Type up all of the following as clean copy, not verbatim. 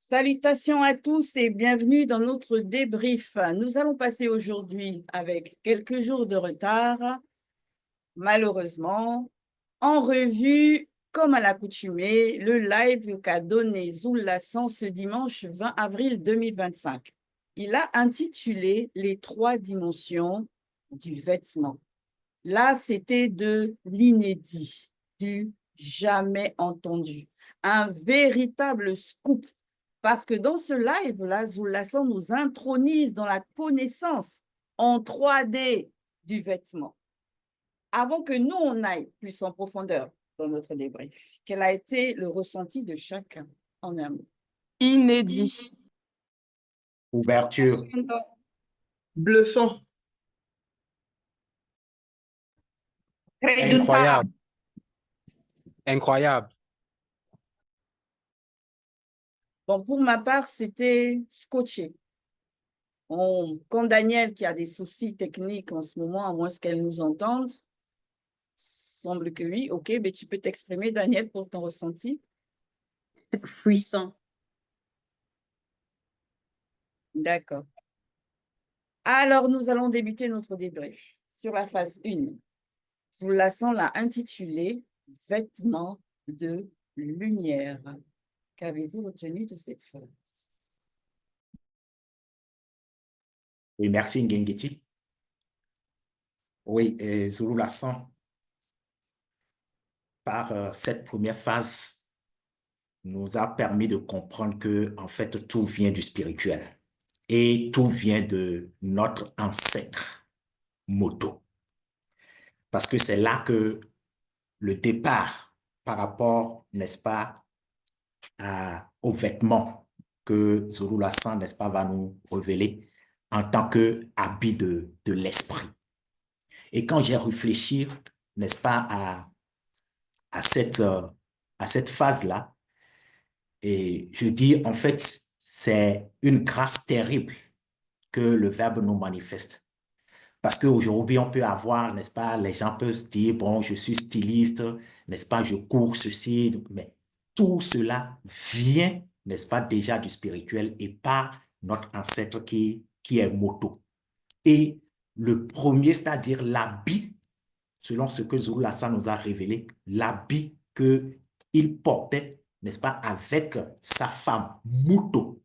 Salutations à tous et bienvenue dans notre débrief. Nous allons passer aujourd'hui, avec quelques jours de retard, malheureusement, en revue, comme à l'accoutumée, le live qu'a donné Zoulasan ce dimanche 20 avril 2025. Il a intitulé « Les trois dimensions du vêtement ». Là, c'était de l'inédit, du jamais entendu, un véritable scoop. Parce que dans ce live-là, Zoulasan nous intronise dans la connaissance en 3D du vêtement. Avant que nous, on aille plus en profondeur dans notre débrief, quel a été le ressenti de chacun en un mot? Inédit. Ouverture. Bluffant. Incroyable. Incroyable. Bon, pour ma part, c'était scotché. Quand Daniel, qui a des soucis techniques en ce moment, à moins qu'elle nous entende, semble que oui. OK, mais tu peux t'exprimer, Daniel, pour ton ressenti. Puissant. D'accord. Alors, nous allons débuter notre débrief sur la phase 1. Zoulasan l'a intitulé « Vêtements de lumière ». Qu'avez-vous retenu de cette phase? Oui, merci Ngengeti. Oui, Zoulasan, par cette première phase, nous a permis de comprendre que, en fait, tout vient du spirituel et tout vient de notre ancêtre, Moto. Parce que c'est là que le départ par rapport, n'est-ce pas, aux vêtements que Zoulasan, n'est-ce pas, va nous révéler en tant qu'habit de l'esprit. Et quand j'ai réfléchi, n'est-ce pas, à cette phase-là, et je dis, en fait, c'est une grâce terrible que le Verbe nous manifeste. Parce qu'aujourd'hui, on peut avoir, n'est-ce pas, les gens peuvent se dire, bon, je suis styliste, n'est-ce pas, je cours ceci, mais tout cela vient, n'est-ce pas, déjà du spirituel et par notre ancêtre qui est Moto. Et le premier, c'est-à-dire l'habit, selon ce que Zoulasan nous a révélé, l'habit qu'il portait, n'est-ce pas, avec sa femme Moto,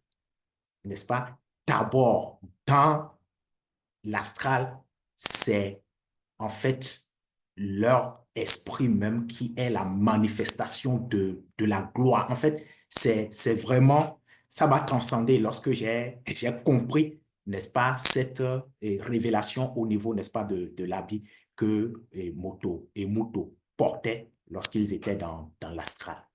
n'est-ce pas, d'abord, dans l'astral, c'est en fait leur esprit même qui est la manifestation de la gloire. En fait, c'est vraiment, ça m'a transcendé lorsque j'ai compris, n'est-ce pas, cette révélation au niveau, n'est-ce pas, de l'habit que Moto et Muto portaient lorsqu'ils étaient dans l'astral.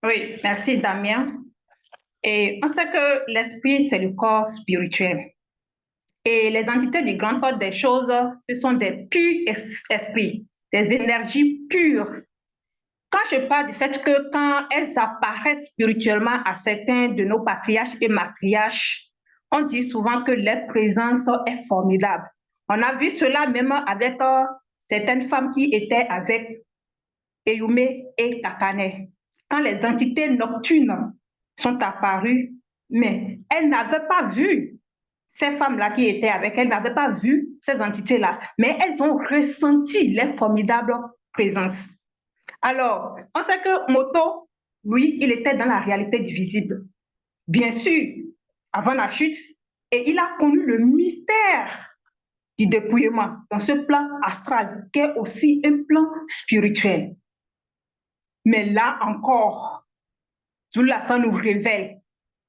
Oui, merci Damien. Et on sait que l'esprit, c'est le corps spirituel. Et les entités du grand ordre des choses, ce sont des purs esprits, des énergies pures. Quand je parle du fait que quand elles apparaissent spirituellement à certains de nos patriarches et matriarches, on dit souvent que leur présence est formidable. On a vu cela même avec certaines femmes qui étaient avec Eyume et Kakane. Quand les entités nocturnes sont apparues, mais elles n'avaient pas vu ces femmes-là qui étaient avec elles, n'avaient pas vu ces entités-là, mais elles ont ressenti leur formidable présence. Alors, on sait que Moto, lui, il était dans la réalité du visible. Bien sûr, avant la chute, et il a connu le mystère du dépouillement dans ce plan astral, qui est aussi un plan spirituel. Mais là encore, Zoulasan nous révèle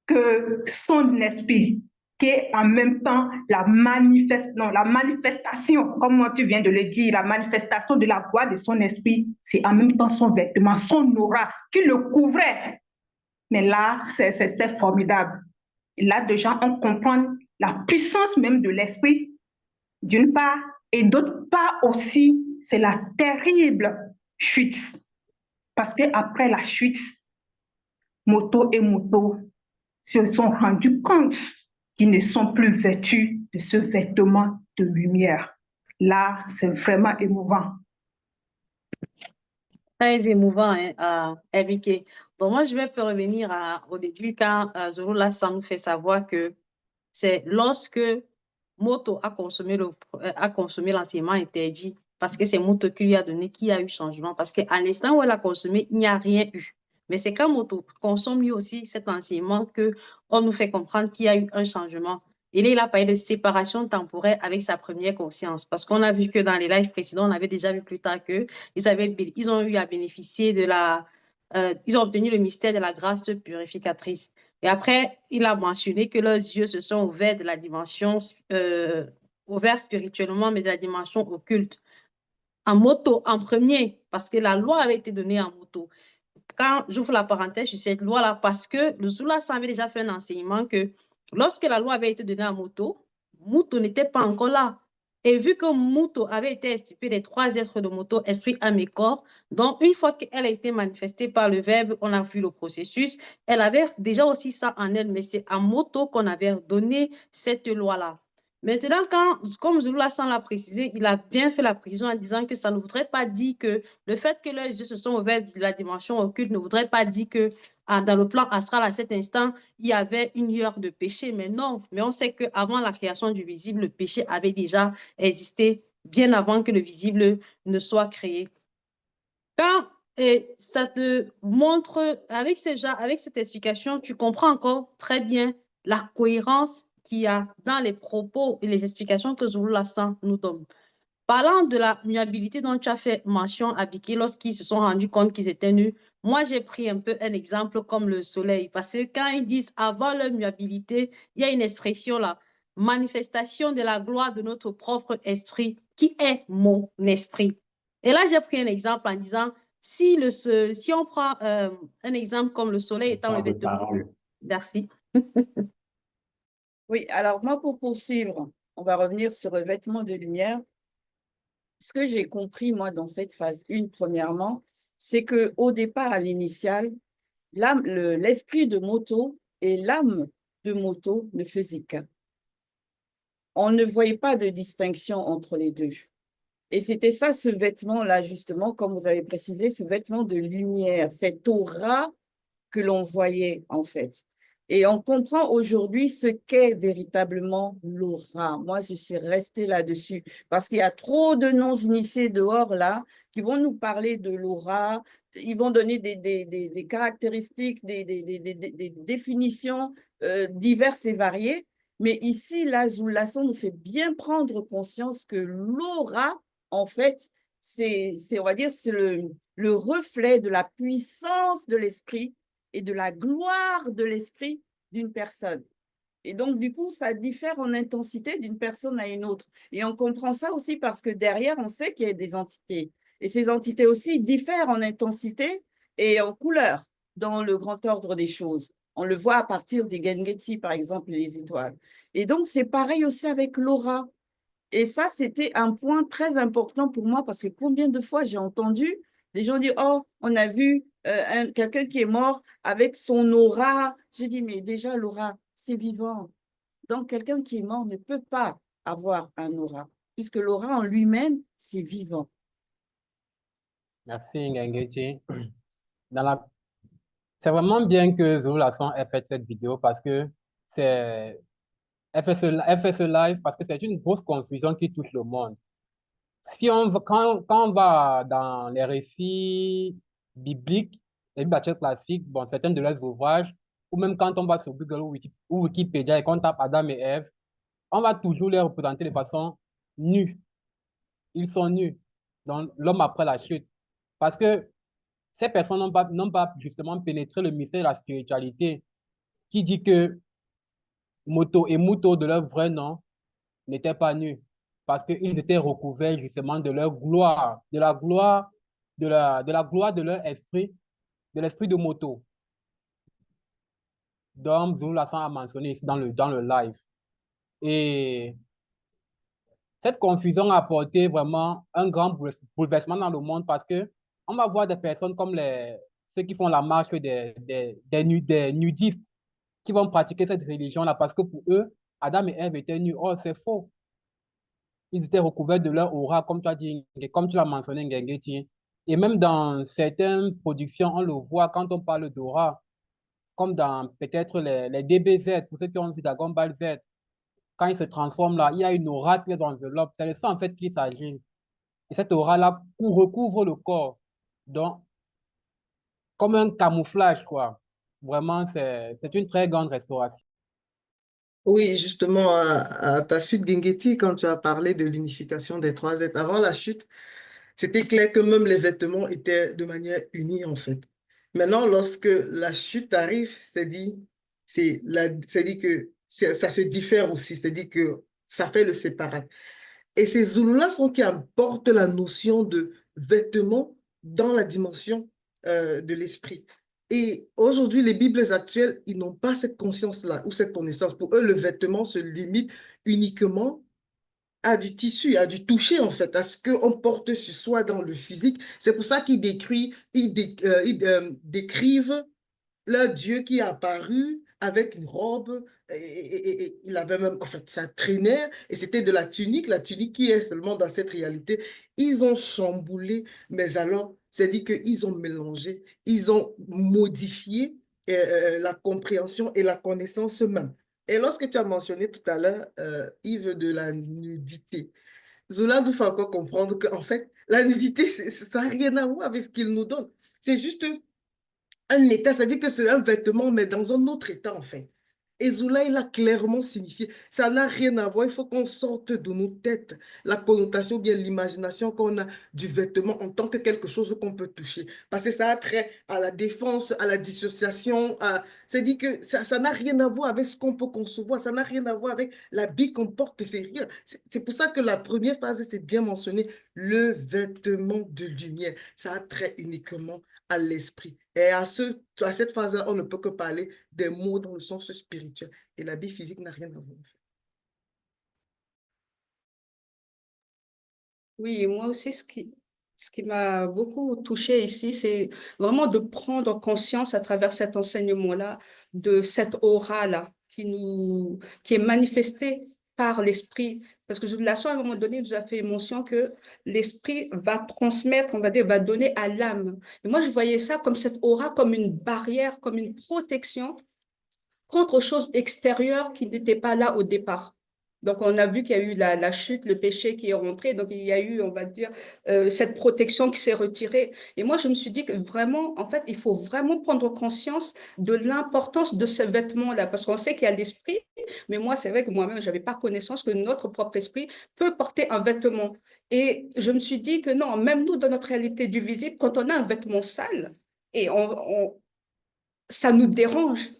que son esprit, qui est en même temps la manifestation, comme tu viens de le dire, la manifestation de la gloire de son esprit, c'est en même temps son vêtement, son aura qui le couvrait. Mais là, c'était formidable. Et là, déjà, on comprend la puissance même de l'esprit, d'une part, et d'autre part aussi, c'est la terrible chute. Parce qu'après la chute, Moto et Muto se sont rendus compte qu'ils ne sont plus vêtus de ce vêtement de lumière. Là, c'est vraiment émouvant. Très émouvant, hein, Enrique. Donc, moi, je vais revenir au début quand Zulu Lassan nous fait savoir que c'est lorsque Moto a consommé l'enseignement interdit, parce que c'est Moto qui lui a donné, qui a eu changement. Parce qu'à l'instant où elle a consommé, il n'y a rien eu. Mais c'est quand Moto consomme lui aussi cet enseignement que on nous fait comprendre qu'il y a eu un changement. Et là, il a parlé de séparation temporaire avec sa première conscience. Parce qu'on a vu que dans les lives précédents, on avait déjà vu plus tard que ils ont eu à bénéficier ils ont obtenu le mystère de la grâce purificatrice. Et après, il a mentionné que leurs yeux se sont ouverts de la dimension, ouverts spirituellement, mais de la dimension occulte. En moto, en premier, parce que la loi avait été donnée en moto. Quand j'ouvre la parenthèse sur cette loi-là, parce que le Zula avait déjà fait un enseignement que lorsque la loi avait été donnée en moto, Moto n'était pas encore là. Et vu que Moto avait été estipé des 3 êtres de moto, esprit, âme et corps, donc une fois qu'elle a été manifestée par le verbe, on a vu le processus, elle avait déjà aussi ça en elle, mais c'est à Moto qu'on avait donné cette loi-là. Maintenant, comme Zulu Hassan l'a précisé, il a bien fait la précision en disant que ça ne voudrait pas dire que le fait que leurs yeux se sont ouverts de la dimension occulte ne voudrait pas dire que dans le plan astral, à cet instant, il y avait une lueur de péché. Mais non, mais on sait qu'avant la création du visible, le péché avait déjà existé bien avant que le visible ne soit créé. Quand ça te montre, avec cette explication, tu comprends encore très bien la cohérence qu'il y a dans les propos et les explications que Zulu Lassan nous donne. Parlant de la muabilité dont tu as fait mention à Biki lorsqu'ils se sont rendus compte qu'ils étaient nus, moi j'ai pris un peu un exemple comme le soleil parce que quand ils disent avant leur muabilité, il y a une expression là, manifestation de la gloire de notre propre esprit qui est mon esprit. Et là j'ai pris un exemple en disant si on prend un exemple comme le soleil étant le vêtement. Merci. Oui, alors moi, pour poursuivre, on va revenir sur le vêtement de lumière. Ce que j'ai compris, moi, dans cette phase 1, premièrement, c'est qu'au départ, à l'initial, l'esprit de Moto et l'âme de Moto ne faisaient qu'un. On ne voyait pas de distinction entre les deux. Et c'était ça, ce vêtement-là, justement, comme vous avez précisé, ce vêtement de lumière, cette aura que l'on voyait, en fait. Et on comprend aujourd'hui ce qu'est véritablement l'aura. Moi, je suis restée là-dessus parce qu'il y a trop de non-initiés dehors, là, qui vont nous parler de l'aura. Ils vont donner des caractéristiques, des définitions diverses et variées. Mais ici, là, Zoulasson nous fait bien prendre conscience que l'aura, en fait, on va dire, c'est le reflet de la puissance de l'esprit et de la gloire de l'esprit d'une personne. Et donc, du coup, ça diffère en intensité d'une personne à une autre. Et on comprend ça aussi parce que derrière, on sait qu'il y a des entités. Et ces entités aussi diffèrent en intensité et en couleur dans le grand ordre des choses. On le voit à partir des Gengeti, par exemple, les étoiles. Et donc, c'est pareil aussi avec l'aura. Et ça, c'était un point très important pour moi parce que combien de fois j'ai entendu des gens dire, oh, on a vu quelqu'un qui est mort avec son aura. J'ai dit, mais déjà, l'aura, c'est vivant. Donc, quelqu'un qui est mort ne peut pas avoir un aura, puisque l'aura en lui-même, c'est vivant. Merci, Ngengeti. C'est vraiment bien que Zulu Lasson ait fait cette vidéo parce que c'est elle fait ce live parce que c'est une grosse confusion qui touche le monde. Quand on va dans les récits bibliques, les bibliothèques classiques, bon, certains de leurs ouvrages, ou même quand on va sur Google ou Wikipédia et qu'on tape Adam et Ève, on va toujours les représenter de façon nue. Ils sont nus. Donc, l'homme après la chute. Parce que ces personnes n'ont pas justement pénétré le mystère de la spiritualité qui dit que Moto et Muto, de leur vrai nom, n'étaient pas nus parce qu'ils étaient recouverts justement de leur gloire, de la gloire, de la gloire de leur esprit, de l'esprit de Moto. Donc, Zulu Lassan a mentionné ici dans le live. Et cette confusion a apporté vraiment un grand bouleversement dans le monde parce que on va voir des personnes comme ceux qui font la marche des nudistes qui vont pratiquer cette religion-là parce que pour eux, Adam et Ève étaient nus. Oh, c'est faux. Ils étaient recouverts de leur aura, comme tu as dit, et comme tu l'as mentionné, Ngengeti. Et même dans certaines productions, on le voit quand on parle d'aura, comme dans peut-être les DBZ, pour ceux qui ont vu Dragon Ball Z, quand ils se transforment là, il y a une aura qui les enveloppe. C'est de ça en fait qu'il s'agit. Et cette aura-là recouvre le corps. Donc, comme un camouflage, quoi. Vraiment, c'est une très grande restauration. Oui, justement, à ta chute, Gengeti, quand tu as parlé de l'unification des trois êtres, avant la chute, c'était clair que même les vêtements étaient de manière unie, en fait. Maintenant, lorsque la chute arrive, c'est dit que ça se diffère aussi, c'est dit que ça fait le séparat. Et ces Zoulous-là sont qui apportent la notion de vêtements dans la dimension de l'esprit. Et aujourd'hui, les Bibles actuelles, ils n'ont pas cette conscience-là ou cette connaissance. Pour eux, le vêtement se limite uniquement à du tissu, à du toucher en fait, à ce qu'on porte sur soi dans le physique. C'est pour ça ils décrivent leur Dieu qui est apparu avec une robe, et il avait même, en fait, ça traînait, et c'était de la tunique qui est seulement dans cette réalité. Ils ont chamboulé, mais alors, c'est dit qu'ils ont mélangé, ils ont modifié la compréhension et la connaissance même. Et lorsque tu as mentionné tout à l'heure, Yves, de la nudité, Zola nous fait encore comprendre qu'en fait, la nudité, ça n'a rien à voir avec ce qu'il nous donne. C'est juste un état, c'est-à-dire que c'est un vêtement, mais dans un autre état, en fait. Et Zoula, il a clairement signifié, ça n'a rien à voir, il faut qu'on sorte de nos têtes la connotation, bien l'imagination qu'on a du vêtement en tant que quelque chose qu'on peut toucher. Parce que ça a trait à la défense, à la dissociation, c'est-à-dire que ça n'a rien à voir avec ce qu'on peut concevoir, ça n'a rien à voir avec l'habit qu'on porte, c'est rien. C'est pour ça que la première phase, c'est bien mentionné, le vêtement de lumière. Ça a trait uniquement à l'esprit. Et à cette phase-là, on ne peut que parler des mots dans le sens spirituel. Et l'habit physique n'a rien à voir. Oui, moi aussi, ce qui m'a beaucoup touchée ici, c'est vraiment de prendre conscience à travers cet enseignement-là, de cette aura-là qui est manifestée par l'esprit. Parce que la soeur, à un moment donné, nous a fait mention que l'esprit va transmettre, on va dire, va donner à l'âme. Et moi, je voyais ça comme cette aura, comme une barrière, comme une protection contre aux choses extérieures qui n'étaient pas là au départ. Donc, on a vu qu'il y a eu la chute, le péché qui est rentré. Donc, il y a eu, on va dire, cette protection qui s'est retirée. Et moi, je me suis dit que vraiment, en fait, il faut vraiment prendre conscience de l'importance de ces vêtements-là. Parce qu'on sait qu'il y a l'esprit, mais moi, c'est vrai que moi-même, je n'avais pas connaissance que notre propre esprit peut porter un vêtement. Et je me suis dit que non, même nous, dans notre réalité du visible, quand on a un vêtement sale, et ça nous dérange.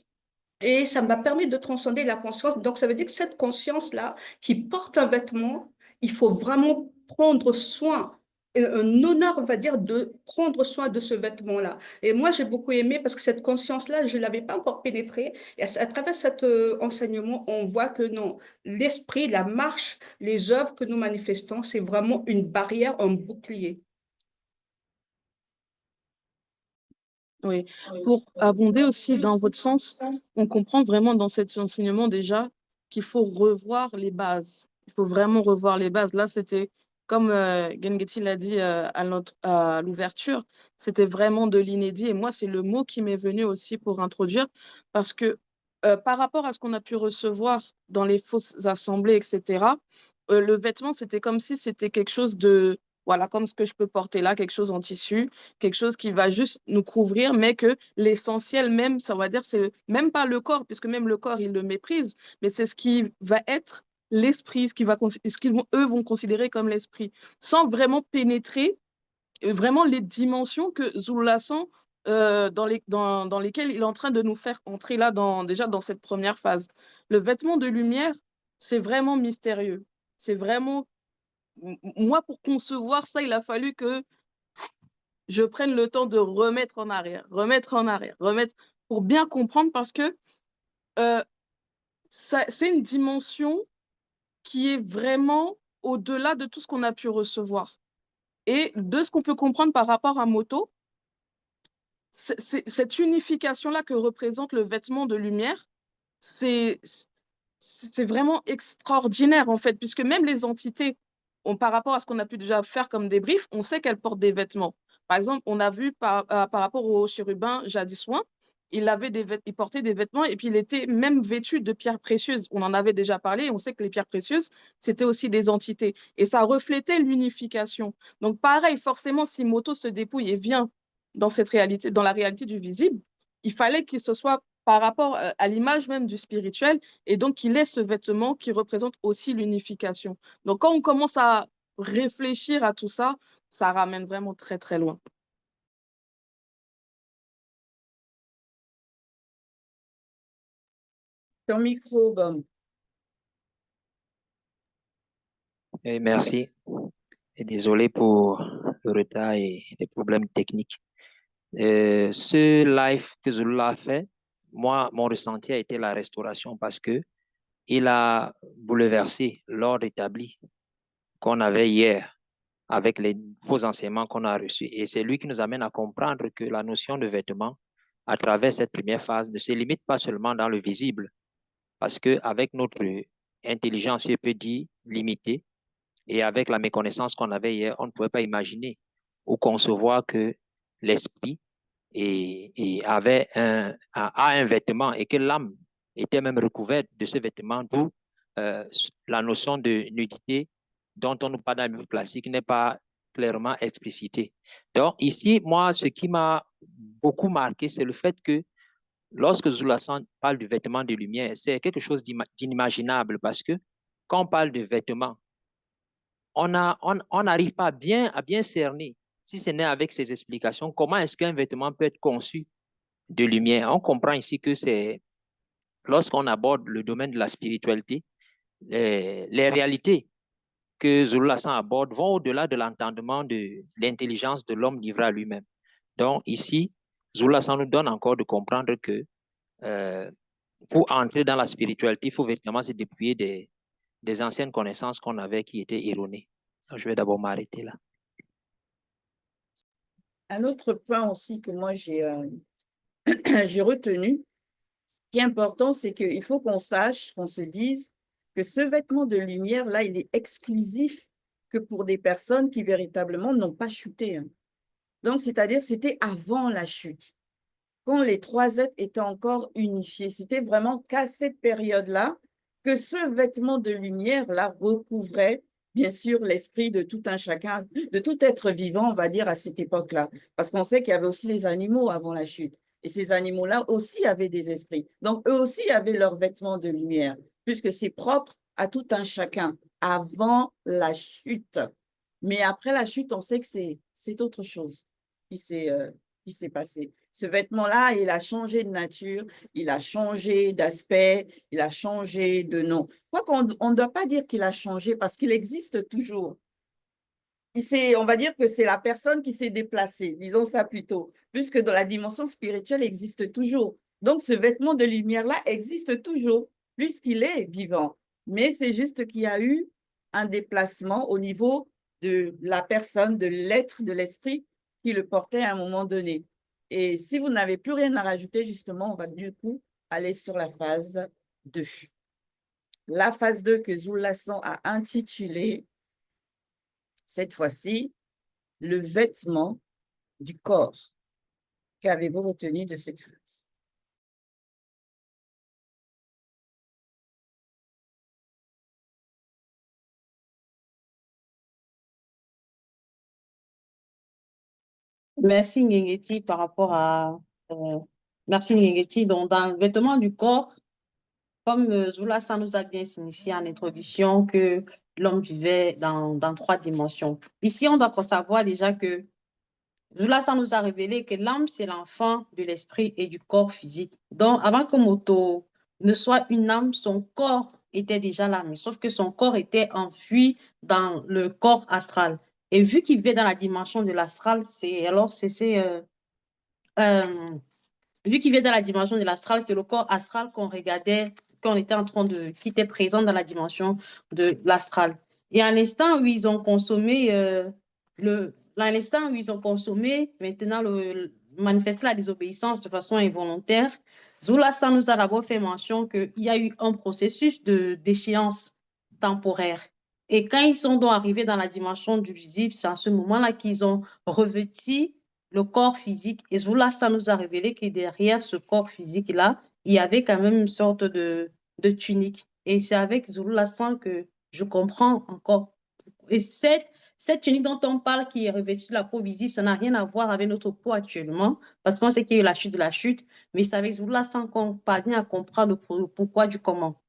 Et ça m'a permis de transcender la conscience. Donc, ça veut dire que cette conscience-là, qui porte un vêtement, il faut vraiment prendre soin, un honneur, on va dire, de prendre soin de ce vêtement-là. Et moi, j'ai beaucoup aimé parce que cette conscience-là, je ne l'avais pas encore pénétrée. Et à travers cet enseignement, on voit que non, l'esprit, la marche, les œuvres que nous manifestons, c'est vraiment une barrière, un bouclier. Oui, pour abonder aussi dans votre sens, on comprend vraiment dans cet enseignement déjà qu'il faut revoir les bases. Il faut vraiment revoir les bases. Là, c'était, comme Gengeti l'a dit à l'ouverture, c'était vraiment de l'inédit. Et moi, c'est le mot qui m'est venu aussi pour introduire, parce que par rapport à ce qu'on a pu recevoir dans les fausses assemblées, etc., le vêtement, c'était comme si c'était quelque chose de, voilà, comme ce que je peux porter là, quelque chose en tissu, quelque chose qui va juste nous couvrir, mais que l'essentiel même, ça va dire, c'est même pas le corps, puisque même le corps, ils le méprisent, mais c'est ce qui va être l'esprit, ce qu'ils vont, eux, vont considérer comme l'esprit, sans vraiment pénétrer vraiment les dimensions que Zululassan, dans lesquelles il est en train de nous faire entrer là, déjà dans cette première phase. Le vêtement de lumière, c'est vraiment mystérieux. C'est vraiment... Moi, pour concevoir ça, il a fallu que je prenne le temps de remettre en arrière, remettre pour bien comprendre parce que c'est une dimension qui est vraiment au-delà de tout ce qu'on a pu recevoir. Et de ce qu'on peut comprendre par rapport à Moto, cette unification-là que représente le vêtement de lumière, c'est vraiment extraordinaire en fait, puisque même les entités, par rapport à ce qu'on a pu déjà faire comme débrief, on sait qu'elles portent des vêtements. Par exemple, on a vu par rapport au chérubin jadissoin, il portait des vêtements et puis il était même vêtu de pierres précieuses. On en avait déjà parlé et on sait que les pierres précieuses, c'était aussi des entités. Et ça reflétait l'unification. Donc pareil, forcément, si Moto se dépouille et vient dans cette réalité, dans la réalité du visible, il fallait qu'il se soit par rapport à l'image même du spirituel et donc qu'il ait ce vêtement qui représente aussi l'unification. Donc quand on commence à réfléchir à tout ça, ça ramène vraiment très, très loin. Ton micro, Bam. Et merci. Et désolé pour le retard et les problèmes techniques. Ce live que Zulula a fait, moi, mon ressenti a été la restauration parce que il a bouleversé l'ordre établi qu'on avait hier avec les faux enseignements qu'on a reçus. Et c'est lui qui nous amène à comprendre que la notion de vêtement, à travers cette première phase, ne se limite pas seulement dans le visible, parce qu'avec notre intelligence, je peux dire, limitée, et avec la méconnaissance qu'on avait hier, on ne pouvait pas imaginer ou concevoir que l'esprit a un vêtement et que l'âme était même recouverte de ce vêtement, d'où la notion de nudité dont on nous parle dans la Bible classique n'est pas clairement explicitée. Donc ici, moi, ce qui m'a beaucoup marqué, c'est le fait que lorsque Zulasan parle du vêtement de lumière, c'est quelque chose d'inimaginable parce que quand on parle de vêtements, on n'arrive pas à bien cerner, si ce n'est avec ces explications, comment est-ce qu'un vêtement peut être conçu de lumière. On comprend ici que c'est lorsqu'on aborde le domaine de la spiritualité, les réalités que Zululassan aborde vont au-delà de l'entendement de l'intelligence de l'homme livré à lui-même. Donc ici, Zululassan nous donne encore de comprendre que pour entrer dans la spiritualité, il faut véritablement se dépouiller des anciennes connaissances qu'on avait qui étaient erronées. Donc, je vais d'abord m'arrêter là. Un autre point aussi que moi j'ai retenu, qui est important, c'est qu'il faut qu'on sache, qu'on se dise que ce vêtement de lumière, là, il est exclusif que pour des personnes qui véritablement n'ont pas chuté. Donc, c'est-à-dire, c'était avant la chute, quand les trois êtres étaient encore unifiés. C'était vraiment qu'à cette période-là que ce vêtement de lumière-là recouvrait, bien sûr, l'esprit de tout un chacun, de tout être vivant, on va dire, à cette époque-là. Parce qu'on sait qu'il y avait aussi les animaux avant la chute. Et ces animaux-là aussi avaient des esprits. Donc, eux aussi avaient leur vêtement de lumière, puisque c'est propre à tout un chacun avant la chute. Mais après la chute, on sait que c'est autre chose qui s'est passé. Ce vêtement-là, il a changé de nature, il a changé d'aspect, il a changé de nom. Quoi qu'on ne doit pas dire qu'il a changé parce qu'il existe toujours. On va dire que c'est la personne qui s'est déplacée, disons ça plutôt, puisque dans la dimension spirituelle existe toujours. Donc, ce vêtement de lumière-là existe toujours, puisqu'il est vivant. Mais c'est juste qu'il y a eu un déplacement au niveau de la personne, de l'être, de l'esprit qui le portait à un moment donné. Et si vous n'avez plus rien à rajouter, justement, on va du coup aller sur la phase 2. La phase 2 que Zulasan a intitulée, cette fois-ci, le vêtement du corps. Qu'avez-vous retenu de cette phrase? Merci Ngengeti par rapport à... merci Ngengeti. Donc, dans le vêtement du corps, comme Zulasan nous a bien signifié en introduction que l'homme vivait dans 3 dimensions. Ici, on doit savoir déjà que Zulasan nous a révélé que l'âme, c'est l'enfant de l'esprit et du corps physique. Donc, avant que Moto ne soit une âme, son corps était déjà là, mais sauf que son corps était enfui dans le corps astral. Et vu qu'il vit dans la dimension de l'astral, vu qu'il vient dans la dimension de l'astral, c'est le corps astral qu'on regardait, qui était présent dans la dimension de l'astral. Et à l'instant où ils ont consommé, maintenant manifester la désobéissance de façon involontaire, Zulasan nous a d'abord fait mention qu'il y a eu un processus d'échéance temporaire. Et quand ils sont donc arrivés dans la dimension du visible, c'est à ce moment-là qu'ils ont revêtu le corps physique. Et Zoula, ça nous a révélé que derrière ce corps physique-là, il y avait quand même une sorte de tunique. Et c'est avec Zoula que je comprends encore. Et cette tunique dont on parle qui est revêtue de la peau visible, ça n'a rien à voir avec notre peau actuellement, parce qu'on sait qu'il y a eu la chute de la chute, mais c'est avec Zoula qu'on parvient à comprendre le pourquoi du comment.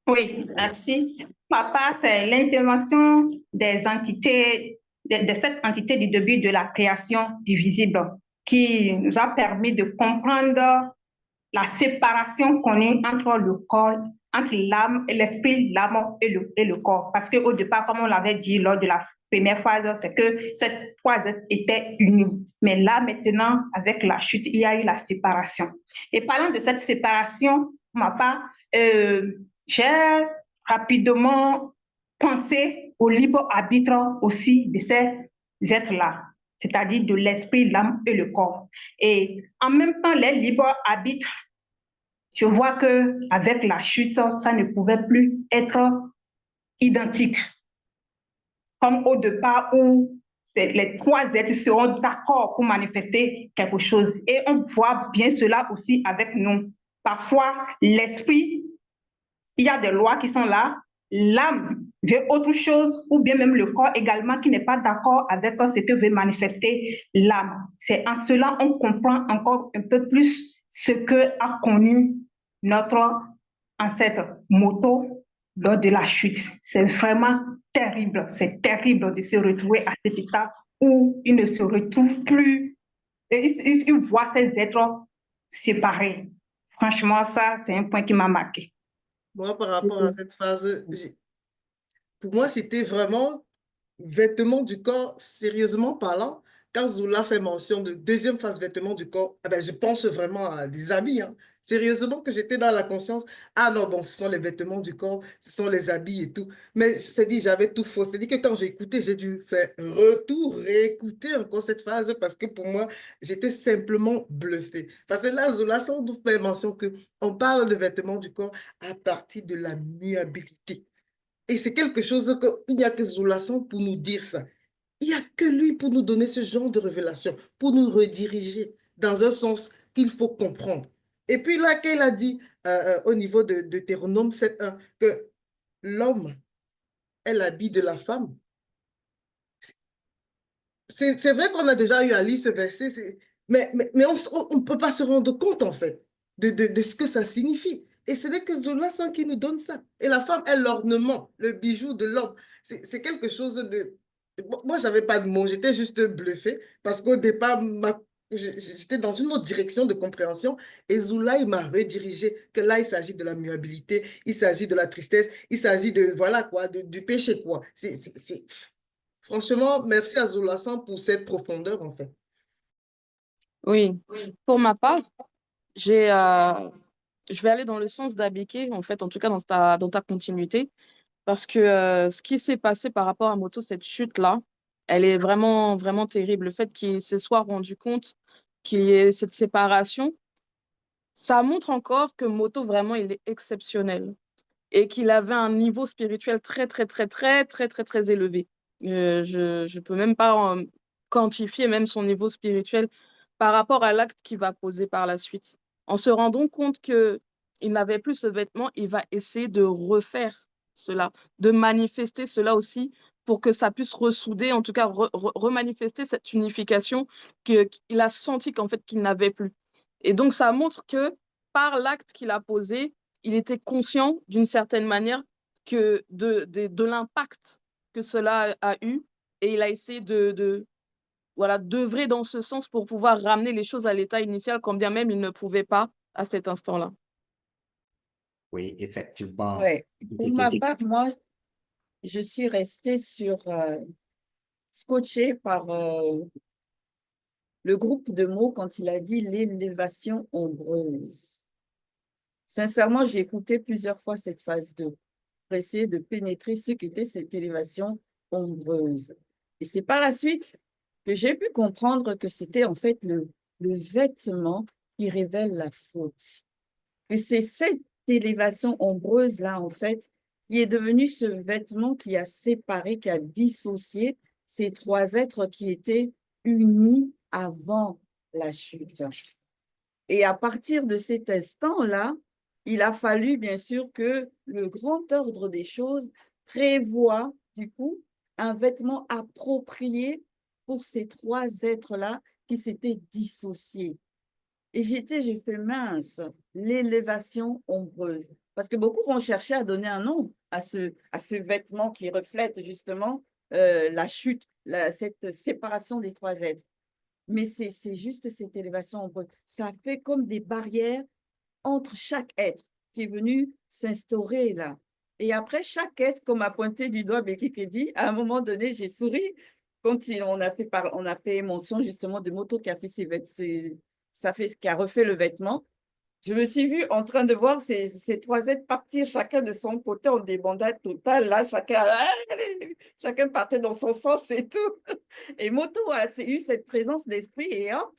Oui, merci. Papa, c'est l'intervention des entités, de cette entité du début de la création divisible qui nous a permis de comprendre la séparation connue entre le corps, entre l'âme et l'esprit, l'âme et le corps. Parce qu'au départ, comme on l'avait dit lors de la première phase, c'est que ces trois êtres étaient unis. Mais là, maintenant, avec la chute, il y a eu la séparation. Et parlant de cette séparation, ma part, j'ai rapidement pensé au libre arbitre aussi de ces êtres-là, c'est-à-dire de l'esprit, l'âme et le corps. Et en même temps, les libres arbitres, je vois qu'avec la chute, ça ne pouvait plus être identique. Comme au départ où les trois êtres seront d'accord pour manifester quelque chose. Et on voit bien cela aussi avec nous. Parfois, l'esprit, il y a des lois qui sont là, l'âme veut autre chose, ou bien même le corps également qui n'est pas d'accord avec ce que veut manifester l'âme. C'est en cela qu'on comprend encore un peu plus ce que a connu notre ancêtre Moto lors de la chute. C'est vraiment terrible, c'est terrible de se retrouver à cet état où il ne se retrouve plus, il voit ses êtres séparés. Franchement, ça, c'est un point qui m'a marqué. Moi, par rapport à cette phase, pour moi, c'était vraiment vêtements du corps, sérieusement parlant. Quand Zoula fait mention de deuxième phase vêtements du corps, eh ben, je pense vraiment à des habits. Hein. Sérieusement que j'étais dans la conscience, ah non, bon, ce sont les vêtements du corps, ce sont les habits et tout. Mais c'est dit, j'avais tout faux. C'est dit que quand j'ai écouté, j'ai dû faire réécouter encore cette phase parce que pour moi, j'étais simplement bluffée. Parce que là, Zoula, sans doute fait mention qu'on parle de vêtements du corps à partir de la muabilité. Et c'est quelque chose qu'il n'y a que Zoulasan pour nous dire ça. Il n'y a que lui pour nous donner ce genre de révélation, pour nous rediriger dans un sens qu'il faut comprendre. Et puis là, qu'elle a dit au niveau de Deutéronome 7.1, que l'homme est l'habit de la femme. C'est vrai qu'on a déjà eu à lire ce verset, mais on ne peut pas se rendre compte, en fait, de ce que ça signifie. Et ce n'est que Zoulasan qui nous donne ça. Et la femme est l'ornement, le bijou de l'homme. C'est quelque chose de... Moi, je n'avais pas de mots, j'étais juste bluffée parce qu'au départ, j'étais dans une autre direction de compréhension et Zoula, il m'a redirigé que là, il s'agit de la muabilité, il s'agit de la tristesse, il s'agit de, voilà quoi, du péché, quoi. Franchement, merci à Zoulasan pour cette profondeur, en fait. Oui, pour ma part, je vais aller dans le sens d'Abike, en fait, en tout cas dans ta continuité, parce que ce qui s'est passé par rapport à Moto, cette chute-là, elle est vraiment, vraiment terrible. Le fait qu'il se soit rendu compte qu'il y ait cette séparation, ça montre encore que Moto, vraiment, il est exceptionnel et qu'il avait un niveau spirituel très, très, très, très, très, très, très élevé. Je ne peux même pas quantifier même son niveau spirituel par rapport à l'acte qu'il va poser par la suite. En se rendant compte qu'il n'avait plus ce vêtement, il va essayer de refaire cela, de manifester cela aussi pour que ça puisse ressouder, en tout cas remanifester cette unification qu'il a senti qu'en fait qu'il n'avait plus. Et donc ça montre que par l'acte qu'il a posé, il était conscient d'une certaine manière que de l'impact que cela a eu et il a essayé voilà, d'œuvrer dans ce sens pour pouvoir ramener les choses à l'état initial, quand bien même il ne pouvait pas à cet instant-là. Oui, effectivement. Ouais. Pour ma part, moi, je suis restée scotchée par le groupe de mots quand il a dit l'élévation ombreuse. Sincèrement, j'ai écouté plusieurs fois cette phase 2 pour essayer de pénétrer ce qu'était cette élévation ombreuse. Et c'est par la suite que j'ai pu comprendre que c'était en fait le vêtement qui révèle la faute. Et c'est cette élévation ombreuse-là, en fait, qui est devenue ce vêtement qui a séparé, qui a dissocié ces trois êtres qui étaient unis avant la chute. Et à partir de cet instant-là, il a fallu bien sûr que le grand ordre des choses prévoit du coup un vêtement approprié pour ces trois êtres-là qui s'étaient dissociés. Et j'ai fait mince, l'élévation ombreuse. Parce que beaucoup vont chercher à donner un nom à ce vêtement qui reflète justement la chute, cette séparation des trois êtres. Mais c'est juste cette élévation ombreuse. Ça fait comme des barrières entre chaque être qui est venu s'instaurer là. Et après, chaque être, comme a pointé du doigt Bekikedi, à un moment donné, j'ai souri quand on a fait mention justement de Moto qui a fait qui a refait le vêtement. Je me suis vue en train de voir ces trois êtres partir chacun de son côté en débandade totale. Là, chacun partait dans son sens et tout. Et Moto a eu cette présence d'esprit et hop,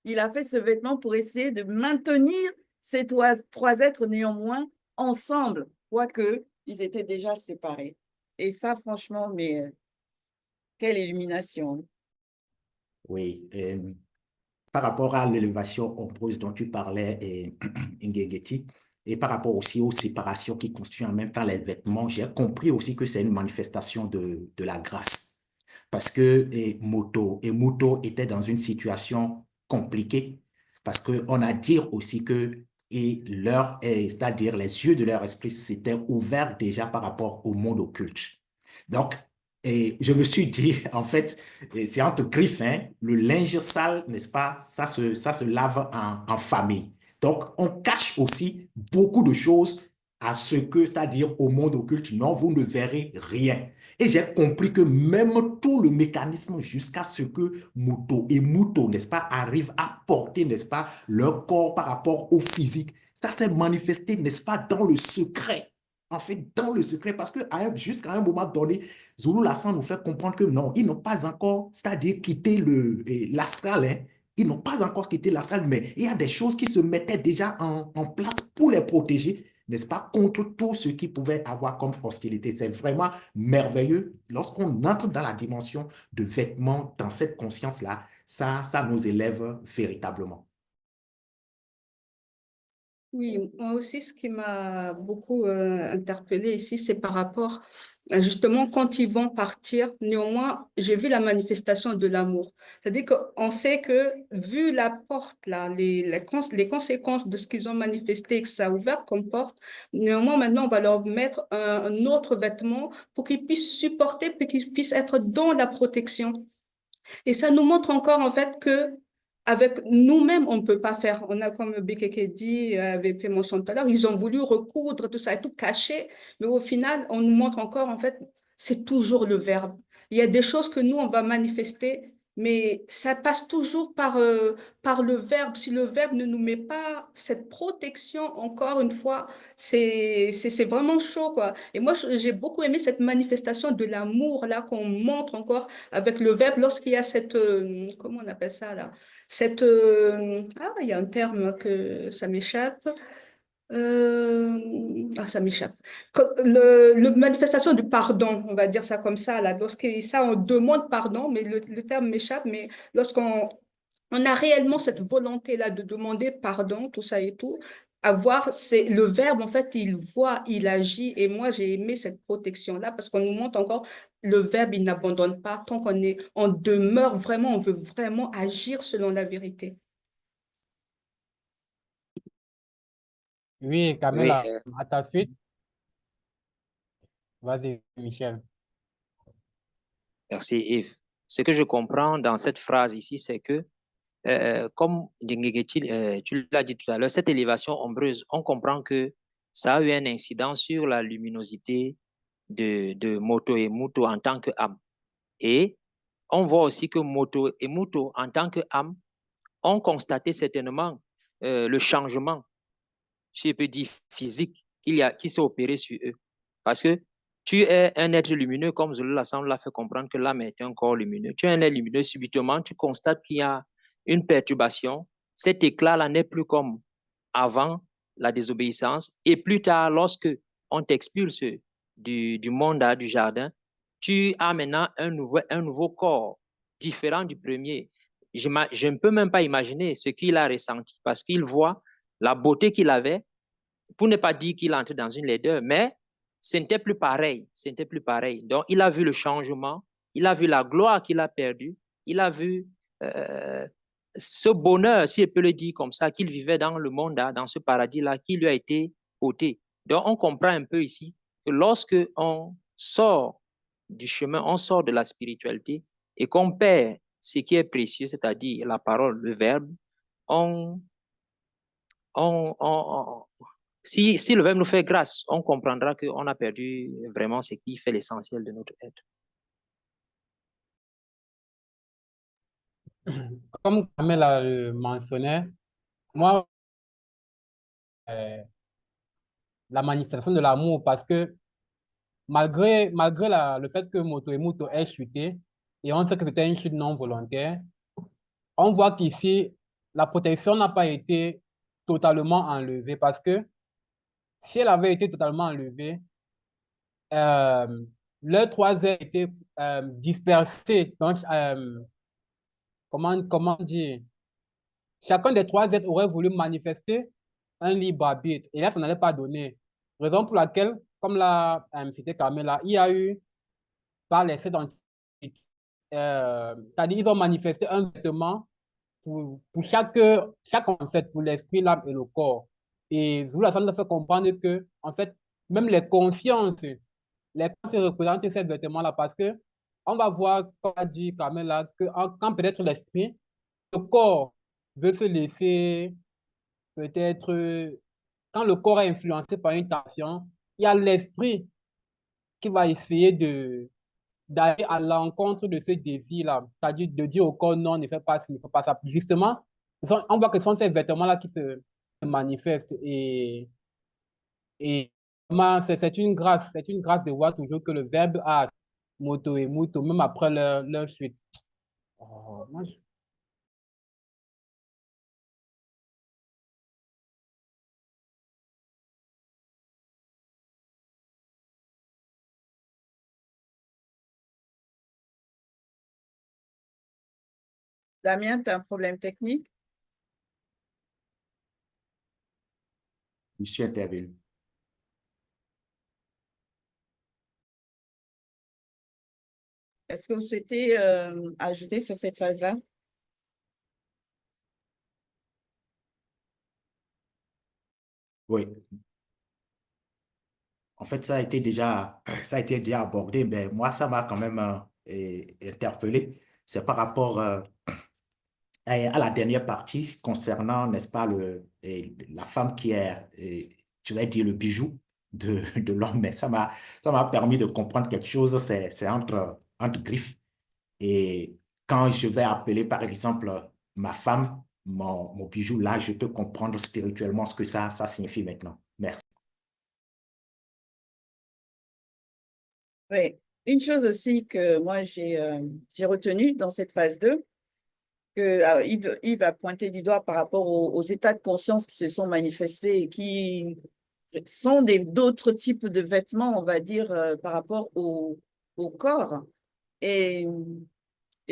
il a fait ce vêtement pour essayer de maintenir ces trois êtres néanmoins ensemble, quoique ils étaient déjà séparés. Et ça, franchement, mais quelle illumination. Oui, par rapport à l'élévation ombreuse dont tu parlais, Ngegeti, et par rapport aussi aux séparations qui constituent en même temps les vêtements, j'ai compris aussi que c'est une manifestation de la grâce. Parce que Moto était dans une situation compliquée, parce qu'on a dit aussi que c'est-à-dire les yeux de leur esprit s'étaient ouverts déjà par rapport au monde occulte. Donc, et je me suis dit, en fait, c'est entre griffes, hein, le linge sale, n'est-ce pas, ça se lave en famille. Donc, on cache aussi beaucoup de choses à ce que, c'est-à-dire au monde occulte, non, vous ne verrez rien. Et j'ai compris que même tout le mécanisme jusqu'à ce que Moto, n'est-ce pas, arrivent à porter, n'est-ce pas, leur corps par rapport au physique, ça s'est manifesté, n'est-ce pas, dans le secret. En fait, dans le secret, parce que jusqu'à un moment donné, Zulu Lassan nous fait comprendre que non, ils n'ont pas encore, c'est-à-dire quitté l'astral, hein. Ils n'ont pas encore quitté l'astral, mais il y a des choses qui se mettaient déjà en place pour les protéger, n'est-ce pas, contre tout ce qui pouvait avoir comme hostilité. C'est vraiment merveilleux. Lorsqu'on entre dans la dimension de vêtements, dans cette conscience-là, ça nous élève véritablement. Oui, moi aussi, ce qui m'a beaucoup interpellée ici, c'est par rapport, justement, quand ils vont partir, néanmoins, j'ai vu la manifestation de l'amour. C'est-à-dire qu'on sait que, vu la porte, là, les conséquences de ce qu'ils ont manifesté, que ça a ouvert comme porte, néanmoins, maintenant, on va leur mettre un autre vêtement pour qu'ils puissent supporter, pour qu'ils puissent être dans la protection. Et ça nous montre encore, en fait, que avec nous-mêmes, on ne peut pas faire. On a, comme Bekekedi avait fait mention tout à l'heure, ils ont voulu recoudre tout ça et tout cacher, mais au final, on nous montre encore, en fait, c'est toujours le verbe. Il y a des choses que nous, on va manifester, mais ça passe toujours par le verbe. Si le verbe ne nous met pas cette protection, encore une fois, c'est vraiment chaud, quoi. Et moi, j'ai beaucoup aimé cette manifestation de l'amour, là, qu'on montre encore avec le verbe lorsqu'il y a cette, comment on appelle ça, là? Il y a un terme que ça m'échappe. Ça m'échappe. Le manifestation du pardon, on va dire ça comme ça, là. Ça, on demande pardon, mais le terme m'échappe, mais lorsqu'on a réellement cette volonté-là de demander pardon, tout ça et tout, c'est le verbe, en fait, il voit, il agit. Et moi, j'ai aimé cette protection-là parce qu'on nous montre encore le verbe, il n'abandonne pas. Tant on demeure vraiment, on veut vraiment agir selon la vérité. Oui, Oui, Camilla, à ta suite. Vas-y, Michel. merci Yves. Ce que je comprends dans cette phrase ici, c'est que, comme Ngegeti, tu l'as dit tout à l'heure, cette élévation ombreuse, on comprend que ça a eu un incident sur la luminosité de Moto et Muto en tant qu'âme. Et on voit aussi que Moto et Muto en tant qu'âme ont constaté certainement le changement, si je peux dire physique, qui s'est opéré sur eux. Parce que tu es un être lumineux, comme Zulu Lassan l'a fait comprendre que l'âme est un corps lumineux. Tu es un être lumineux, subitement, tu constates qu'il y a une perturbation. Cet éclat-là n'est plus comme avant la désobéissance. Et plus tard, lorsque on t'expulse du monde, du jardin, tu as maintenant un nouveau corps différent du premier. Je ne peux même pas imaginer ce qu'il a ressenti parce qu'il voit la beauté qu'il avait, pour ne pas dire qu'il entre dans une laideur, mais ce n'était plus pareil. Ce n'était plus pareil. Donc, il a vu le changement, il a vu la gloire qu'il a perdue, il a vu ce bonheur, si je peux le dire comme ça, qu'il vivait dans le monde, dans ce paradis-là, qui lui a été ôté. Donc, on comprend un peu ici que lorsque on sort du chemin, on sort de la spiritualité et qu'on perd ce qui est précieux, c'est-à-dire la parole, le verbe, si le verbe nous fait grâce, on comprendra qu'on a perdu vraiment ce qui fait l'essentiel de notre être. Comme Kamel le mentionnait, moi, la manifestation de l'amour, parce que malgré le fait que Moto et Muto aient chuté, et on sait que c'était une chute non volontaire, on voit qu'ici, la protection n'a pas été totalement enlevée, parce que si elle avait été totalement enlevée, leurs trois ailes étaient dispersés. Donc, comment dire? Chacun des trois êtres aurait voulu manifester un libre arbitre. Et là, ça n'allait pas donner. Raison pour laquelle, comme l'a cité Carmela, il y a eu, par les sept entités, c'est-à-dire ils ont manifesté un vêtement pour chaque en fait, pour l'esprit, l'âme et le corps. Et Zulu ça nous a fait comprendre que, en fait, même les consciences représentent ces vêtements-là parce que on va voir, comme a dit Carmela, que quand peut-être l'esprit, le corps veut se laisser peut-être, quand le corps est influencé par une tension, il y a l'esprit qui va essayer d'aller à l'encontre de ce désir-là, c'est-à-dire de dire au corps non, ne fais pas ça, ne fais pas ça. Justement, on voit que ce sont ces vêtements-là qui se manifestent et c'est une grâce de voir toujours que le verbe a moto et muto, même après leur chute. Oh, Damien, tu as un problème technique? Je suis intervenu. Est-ce que vous souhaitez ajouter sur cette phase-là? Oui. En fait, ça a été déjà abordé, mais moi, ça m'a quand même interpellé. C'est par rapport à la dernière partie concernant, n'est-ce pas, la femme qui est, je vais dire, le bijou de l'homme. Mais ça m'a permis de comprendre quelque chose, c'est entre griffes. Et quand je vais appeler, par exemple, ma femme, mon bijou, là, je peux comprendre spirituellement ce que ça signifie maintenant. Merci. Oui. Une chose aussi que moi j'ai retenue dans cette phase 2, que Yves a pointé du doigt par rapport aux états de conscience qui se sont manifestés et qui sont d'autres types de vêtements, on va dire, par rapport au corps. Et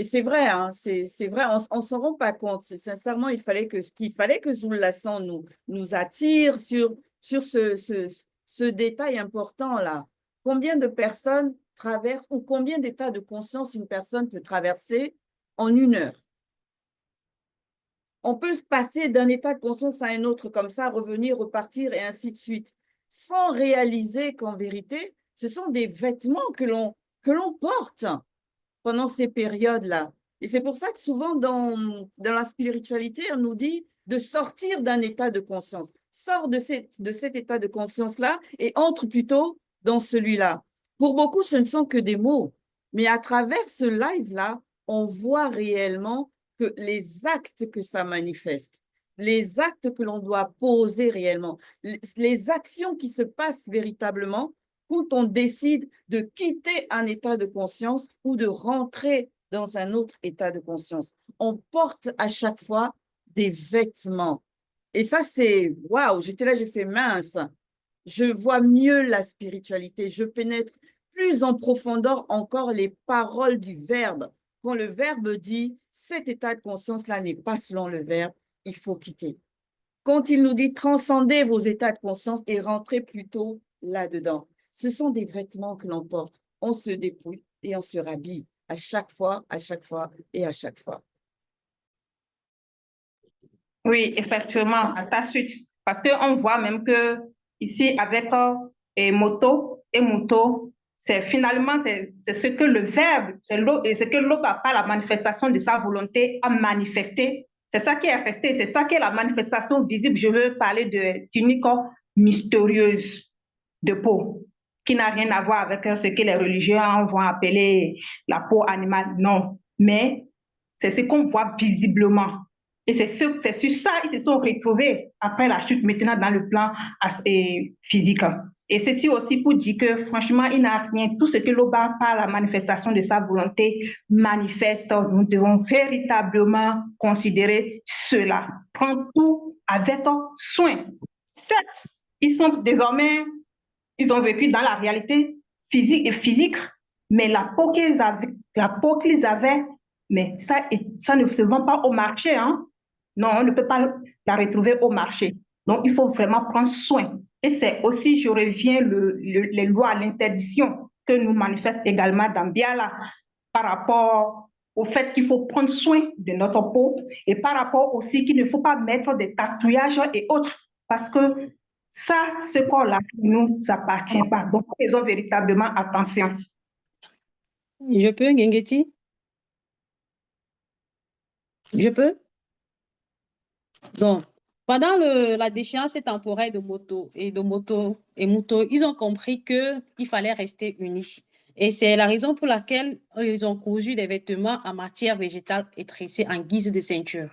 c'est vrai, hein, c'est vrai, on s'en rend pas compte. Sincèrement, il fallait que Zul Lassan nous attire sur ce détail important-là. Combien de personnes traversent ou combien d'états de conscience une personne peut traverser en 1 heure? On peut se passer d'un état de conscience à un autre comme ça, revenir, repartir et ainsi de suite, sans réaliser qu'en vérité, ce sont des vêtements que l'on porte pendant ces périodes-là. Et c'est pour ça que souvent dans la spiritualité, on nous dit de sortir d'un état de conscience. Sors de cet état de conscience-là et entre plutôt dans celui-là. Pour beaucoup, ce ne sont que des mots. Mais à travers ce live-là, on voit réellement que les actes que ça manifeste, les actes que l'on doit poser réellement, les actions qui se passent véritablement quand on décide de quitter un état de conscience ou de rentrer dans un autre état de conscience. On porte à chaque fois des vêtements. Et ça, c'est waouh, j'étais là, j'ai fait mince. Je vois mieux la spiritualité, je pénètre plus en profondeur encore les paroles du Verbe. Quand le Verbe dit, cet état de conscience-là n'est pas selon le Verbe, il faut quitter. Quand il nous dit, transcendez vos états de conscience et rentrez plutôt là-dedans. Ce sont des vêtements que l'on porte. On se dépouille et on se rhabille à chaque fois et à chaque fois. Oui, effectivement, à ta suite. Parce qu'on voit même que ici, avec moto et moto, c'est finalement c'est ce que le Verbe, c'est ce que l'eau par la manifestation de sa volonté a manifesté. C'est ça qui est resté, c'est ça qui est la manifestation visible. Je veux parler de tunique mystérieuse de peau, qui n'a rien à voir avec ce que les religieux vont appeler la peau animale. Non, mais c'est ce qu'on voit visiblement. Et c'est sur ça qu'ils se sont retrouvés après la chute, maintenant dans le plan physique. Et ceci aussi pour dire que franchement, il n'a rien. Tout ce que l'Oba par la manifestation de sa volonté manifeste, nous devons véritablement considérer cela. Prendre tout avec soin. Certes, ils sont désormais, ils ont vécu dans la réalité physique, mais la peau qu'ils avaient, mais ça ne se vend pas au marché, hein? Non, on ne peut pas la retrouver au marché. Donc, il faut vraiment prendre soin. Et c'est aussi, je reviens, les lois, l'interdiction que nous manifeste également dans Biala par rapport au fait qu'il faut prendre soin de notre peau et par rapport aussi qu'il ne faut pas mettre des tatouages et autres parce que ça, ce corps-là, ne nous appartient pas. Donc, faisons véritablement attention. Je peux, Ngengeti? Je peux? Donc, pendant la déchéance temporaire de Moto, ils ont compris qu'il fallait rester unis. Et c'est la raison pour laquelle ils ont cousu des vêtements en matière végétale et tressés en guise de ceinture.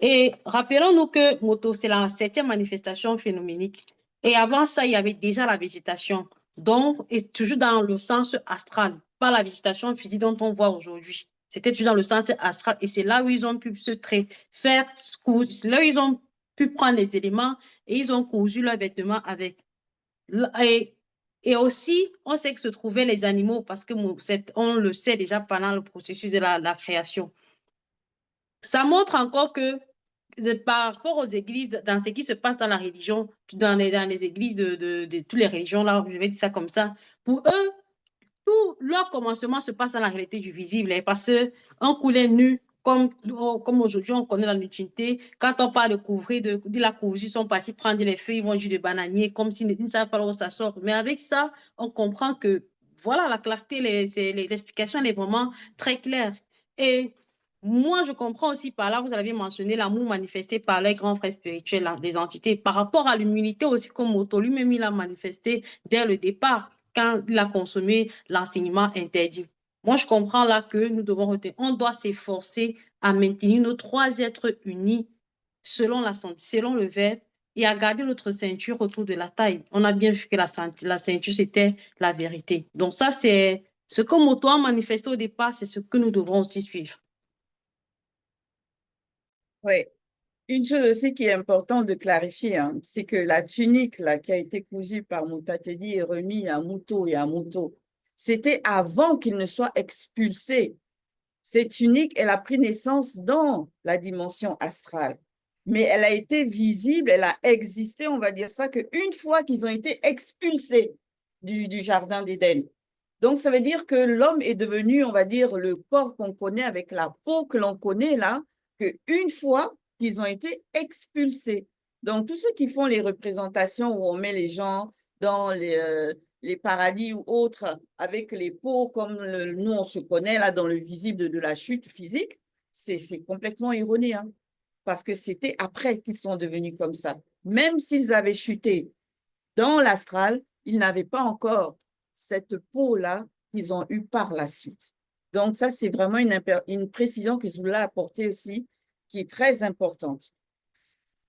Et rappelons-nous que Moto, c'est la 7e manifestation phénoménique. Et avant ça, il y avait déjà la végétation. Donc, et toujours dans le sens astral, pas la végétation physique dont on voit aujourd'hui. C'était toujours dans le sens astral. Et c'est là où ils ont pu là où ils ont pu prendre les éléments et ils ont cousu leurs vêtements avec. Et aussi, on sait que se trouvaient les animaux parce que on le sait déjà pendant le processus de la création. Ça montre encore que par rapport aux églises, dans ce qui se passe dans la religion, dans les églises de toutes les religions, là, je vais dire ça comme ça, pour eux, tout leur commencement se passe dans la réalité du visible, parce qu'on coulait nu, comme aujourd'hui on connaît la nudité, quand on parle de couvrir, de la couverture, ils sont partis prendre les feuilles, ils vont jus de bananier, comme s'ils ne savaient pas où ça sort. Mais avec ça, on comprend que, voilà, la clarté, l'explication, elle est vraiment très claire. Et moi, je comprends aussi par là, vous avez mentionné l'amour manifesté par les grands frères spirituels des entités, par rapport à l'humilité aussi, comme Moto lui-même, il a manifesté dès le départ, quand il a consommé l'enseignement interdit. Moi, je comprends là que nous devons retenir, on doit s'efforcer à maintenir nos 3 êtres unis selon le Verbe et à garder notre ceinture autour de la taille. On a bien vu que la ceinture, c'était la vérité. Donc ça, c'est ce que Moto a manifesté au départ, c'est ce que nous devrons aussi suivre. Oui. Une chose aussi qui est importante de clarifier, hein, c'est que la tunique là, qui a été cousue par Mutatedi et remis à Muto et à Muto, c'était avant qu'il ne soit expulsé. Cette tunique, elle a pris naissance dans la dimension astrale, mais elle a été visible, elle a existé, on va dire ça, qu'une fois qu'ils ont été expulsés du jardin d'Éden. Donc, ça veut dire que l'homme est devenu, on va dire, le corps qu'on connaît avec la peau que l'on connaît là, qu'une fois qu'ils ont été expulsés. Donc, tous ceux qui font les représentations où on met les gens dans les paradis ou autres avec les peaux comme nous, on se connaît là dans le visible de la chute physique, c'est complètement erroné, hein, parce que c'était après qu'ils sont devenus comme ça. Même s'ils avaient chuté dans l'astral, ils n'avaient pas encore cette peau-là qu'ils ont eue par la suite. Donc ça, c'est vraiment une précision que Zoula a apportée aussi, qui est très importante.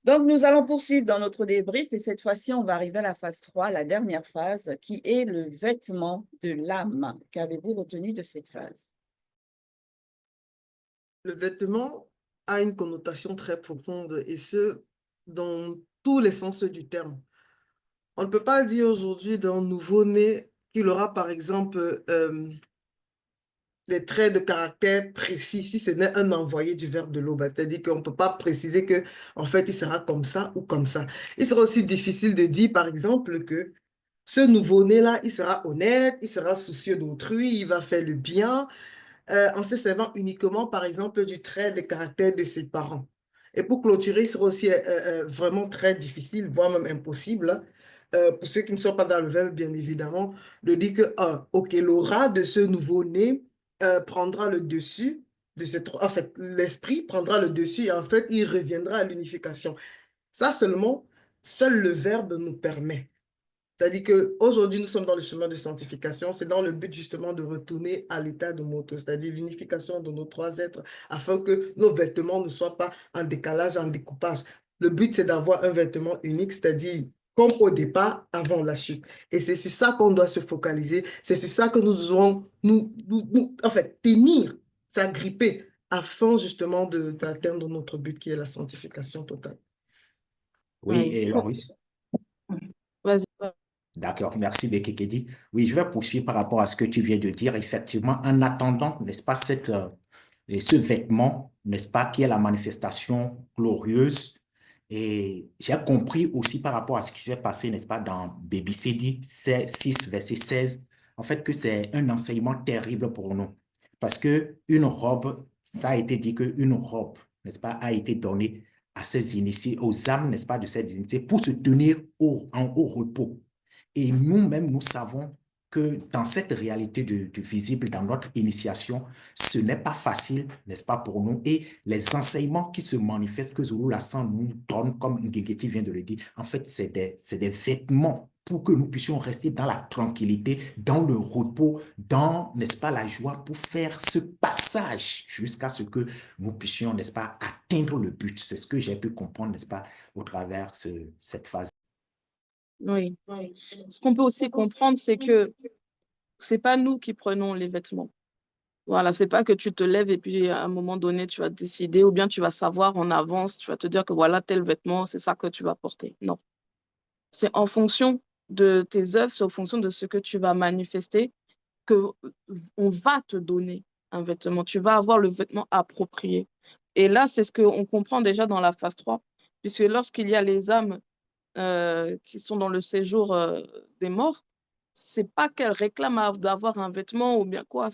Donc, nous allons poursuivre dans notre débrief et cette fois-ci, on va arriver à la phase 3, la dernière phase, qui est le vêtement de l'âme. Qu'avez-vous retenu de cette phase? Le vêtement a une connotation très profonde et ce, dans tous les sens du terme. On ne peut pas dire aujourd'hui d'un nouveau-né qu'il aura, par exemple, des traits de caractère précis, si ce n'est un envoyé du verbe de l'aube. C'est-à-dire qu'on ne peut pas préciser que, en fait, il sera comme ça ou comme ça. Il sera aussi difficile de dire, par exemple, que ce nouveau-né-là, il sera honnête, il sera soucieux d'autrui, il va faire le bien, en se servant uniquement, par exemple, du trait de caractère de ses parents. Et pour clôturer, il sera aussi vraiment très difficile, voire même impossible, hein, pour ceux qui ne sont pas dans le verbe, bien évidemment, de dire que, OK, l'aura de ce nouveau-né prendra le dessus, en fait, l'esprit prendra le dessus et en fait, il reviendra à l'unification. Ça seulement, seul le verbe nous permet. C'est-à-dire qu'aujourd'hui, nous sommes dans le chemin de sanctification. C'est dans le but justement de retourner à l'état de moto, c'est-à-dire l'unification de nos trois êtres, afin que nos vêtements ne soient pas en décalage, en découpage. Le but, c'est d'avoir un vêtement unique, c'est-à-dire comme au départ, avant la chute. Et c'est sur ça qu'on doit se focaliser. C'est sur ça que nous devons en fait, tenir, s'agripper, afin justement d'atteindre notre but qui est la sanctification totale. Oui, Oui. et Loris? Vas-y. D'accord, merci Bekekedi. Oui, je vais poursuivre par rapport à ce que tu viens de dire. Effectivement, en attendant, n'est-ce pas, ce vêtement, n'est-ce pas, qui est la manifestation glorieuse. Et j'ai compris aussi par rapport à ce qui s'est passé, n'est-ce pas, dans Baby Sedi 6, verset 16, en fait, que c'est un enseignement terrible pour nous. Parce que une robe, ça a été dit qu'une robe, n'est-ce pas, a été donnée à ces initiés, aux âmes, n'est-ce pas, de ces initiés, pour se tenir en haut repos. Et nous-mêmes, nous savons que dans cette réalité du visible, dans notre initiation, ce n'est pas facile, n'est-ce pas, pour nous. Et les enseignements qui se manifestent, que Zulu Lassan nous donne, comme Ngegeti vient de le dire, en fait, c'est des vêtements pour que nous puissions rester dans la tranquillité, dans le repos, dans, n'est-ce pas, la joie, pour faire ce passage jusqu'à ce que nous puissions, n'est-ce pas, atteindre le but. C'est ce que j'ai pu comprendre, n'est-ce pas, au travers cette phase. Oui. Ce qu'on peut aussi comprendre, c'est que c'est pas nous qui prenons les vêtements. Voilà, c'est pas que tu te lèves et puis à un moment donné, tu vas décider ou bien tu vas savoir en avance, tu vas te dire que voilà, tel vêtement, c'est ça que tu vas porter. Non. C'est en fonction de tes œuvres, c'est en fonction de ce que tu vas manifester que on va te donner un vêtement. Tu vas avoir le vêtement approprié. Et là, c'est ce qu'on comprend déjà dans la phase 3, puisque lorsqu'il y a les âmes qui sont dans le séjour des morts, c'est pas qu'elles réclament d'avoir un vêtement ou bien quoi.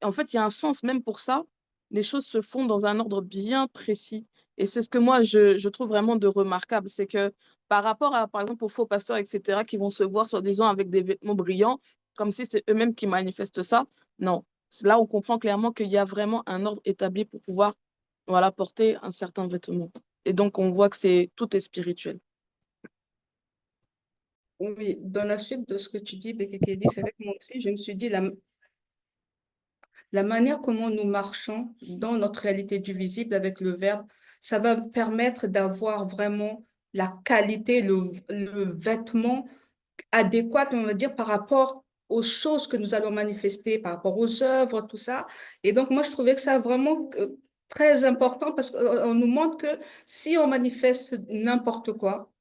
En fait, il y a un sens même pour ça. Les choses se font dans un ordre bien précis. Et c'est ce que moi, je trouve vraiment de remarquable. C'est que par rapport à, par exemple, aux faux pasteurs, etc., qui vont se voir, soi-disant, avec des vêtements brillants, comme si c'est eux-mêmes qui manifestent ça. Non. Là, on comprend clairement qu'il y a vraiment un ordre établi pour pouvoir, voilà, porter un certain vêtement. Et donc, on voit que tout est spirituel. Oui, dans la suite de ce que tu dis, Bekekedi, c'est vrai que moi aussi, je me suis dit, la manière comment nous marchons dans notre réalité du visible avec le verbe, ça va permettre d'avoir vraiment la qualité, le vêtement adéquat, on va dire, par rapport aux choses que nous allons manifester, par rapport aux œuvres, tout ça. Et donc, moi, je trouvais que ça vraiment très important parce qu'on nous montre que si on manifeste n'importe quoi,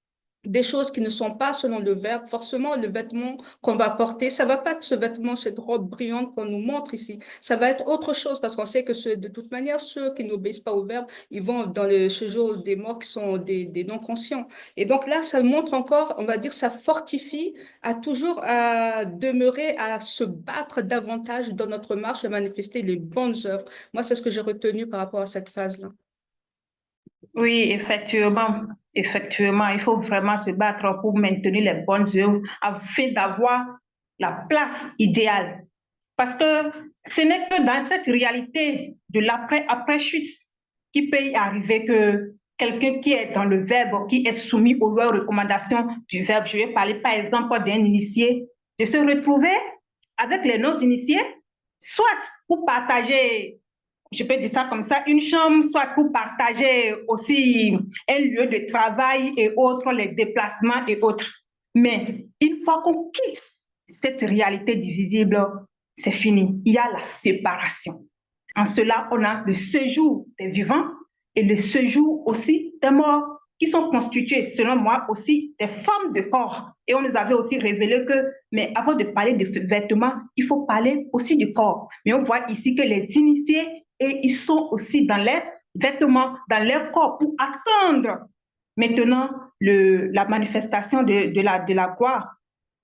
des choses qui ne sont pas selon le verbe, forcément, le vêtement qu'on va porter, ça va pas être ce vêtement, cette robe brillante qu'on nous montre ici. Ça va être autre chose parce qu'on sait que de toute manière, ceux qui n'obéissent pas au verbe, ils vont dans le séjour des morts qui sont des non-conscients. Et donc là, ça montre encore, on va dire, ça fortifie à toujours à demeurer, à se battre davantage dans notre marche, à manifester les bonnes œuvres. Moi, c'est ce que j'ai retenu par rapport à cette phase-là. Oui, effectivement, effectivement, il faut vraiment se battre pour maintenir les bonnes œuvres afin d'avoir la place idéale. Parce que ce n'est que dans cette réalité de l'après-chute qu'il peut y arriver que quelqu'un qui est dans le verbe, qui est soumis aux recommandations du verbe, je vais parler par exemple d'un initié, de se retrouver avec les non-initiés, soit pour partager, je peux dire ça comme ça, une chambre, soit pour partager aussi un lieu de travail et autres, les déplacements et autres. Mais une fois qu'on quitte cette réalité divisible, c'est fini. Il y a la séparation. En cela, on a le séjour des vivants et le séjour aussi des morts. qui sont constituées, selon moi aussi, des formes de corps. Et on nous avait aussi révélé que, mais avant de parler de vêtements, il faut parler aussi du corps. Mais on voit ici que les initiés, et ils sont aussi dans les vêtements, dans leur corps, pour attendre maintenant la manifestation de la gloire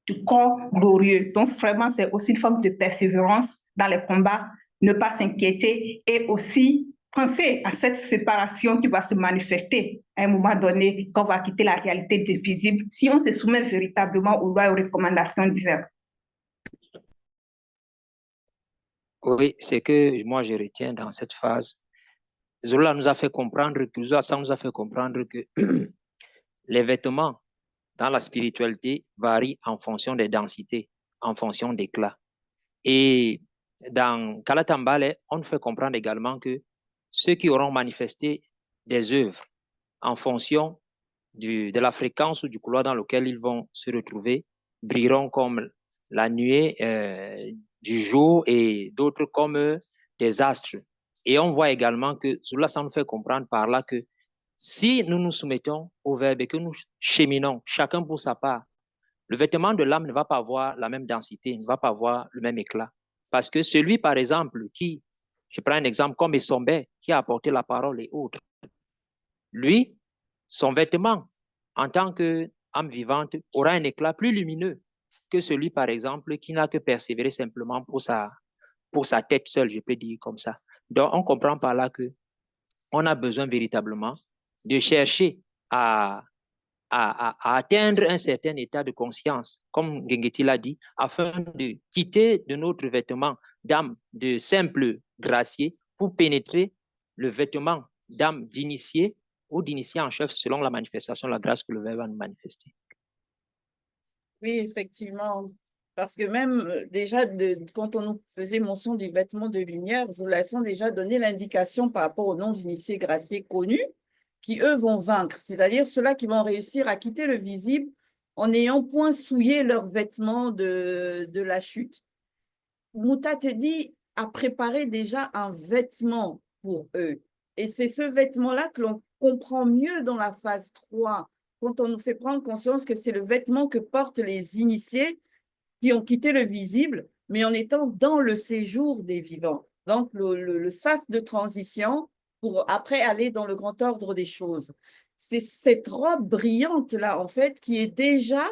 du corps glorieux. Donc vraiment, c'est aussi une forme de persévérance dans les combats, ne pas s'inquiéter et aussi penser à cette séparation qui va se manifester à un moment donné quand on va quitter la réalité du visible, si on se soumet véritablement aux lois et aux recommandations diverses. Oui, c'est que moi je retiens dans cette phase. Zola nous a fait comprendre que, les vêtements dans la spiritualité varient en fonction des densités, en fonction d'éclat. Et dans Kalatambale, on nous fait comprendre également que ceux qui auront manifesté des œuvres en fonction de la fréquence ou du couloir dans lequel ils vont se retrouver brilleront comme la nuée du jour et d'autres comme des astres. Et on voit également que cela, ça nous fait comprendre par là que si nous nous soumettons au verbe et que nous cheminons, chacun pour sa part, le vêtement de l'âme ne va pas avoir la même densité, ne va pas avoir le même éclat. Parce que celui, par exemple, je prends un exemple comme Essombé, qui a apporté la parole et autres, lui, son vêtement, en tant qu'âme vivante, aura un éclat plus lumineux que celui, par exemple, qui n'a que persévéré simplement pour sa tête seule, je peux dire comme ça. Donc, on comprend par là qu'on a besoin véritablement de chercher à atteindre un certain état de conscience, comme Gengeti l'a dit, afin de quitter de notre vêtement d'âme de simple gracier pour pénétrer le vêtement d'âme d'initié ou d'initié en chef selon la manifestation de la grâce que le Verbe va nous manifester. Oui, effectivement. Parce que même déjà, quand on nous faisait mention du vêtement de lumière, Zola a déjà donné l'indication par rapport aux non-initiés graciés connus, qui eux vont vaincre, c'est-à-dire ceux-là qui vont réussir à quitter le visible en n'ayant point souillé leurs vêtements de la chute. Mutatedi a préparé déjà un vêtement pour eux. Et c'est ce vêtement-là que l'on comprend mieux dans la phase 3, quand on nous fait prendre conscience que c'est le vêtement que portent les initiés qui ont quitté le visible, mais en étant dans le séjour des vivants. Donc, le sas de transition pour après aller dans le grand ordre des choses. C'est cette robe brillante-là, en fait, qui est déjà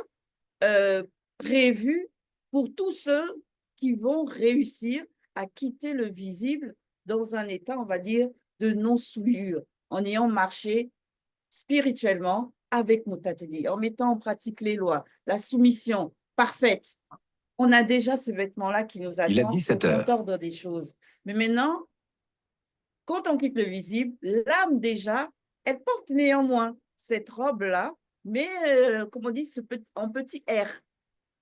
prévue pour tous ceux qui vont réussir à quitter le visible dans un état, on va dire, de non-souillure, en ayant marché spirituellement avec Mutatedi, en mettant en pratique les lois, la soumission parfaite. On a déjà ce vêtement-là qui nous attend au grand ordre des choses. Mais maintenant, quand on quitte le visible, l'âme déjà, elle porte néanmoins cette robe-là, mais comme on dit, en petit R.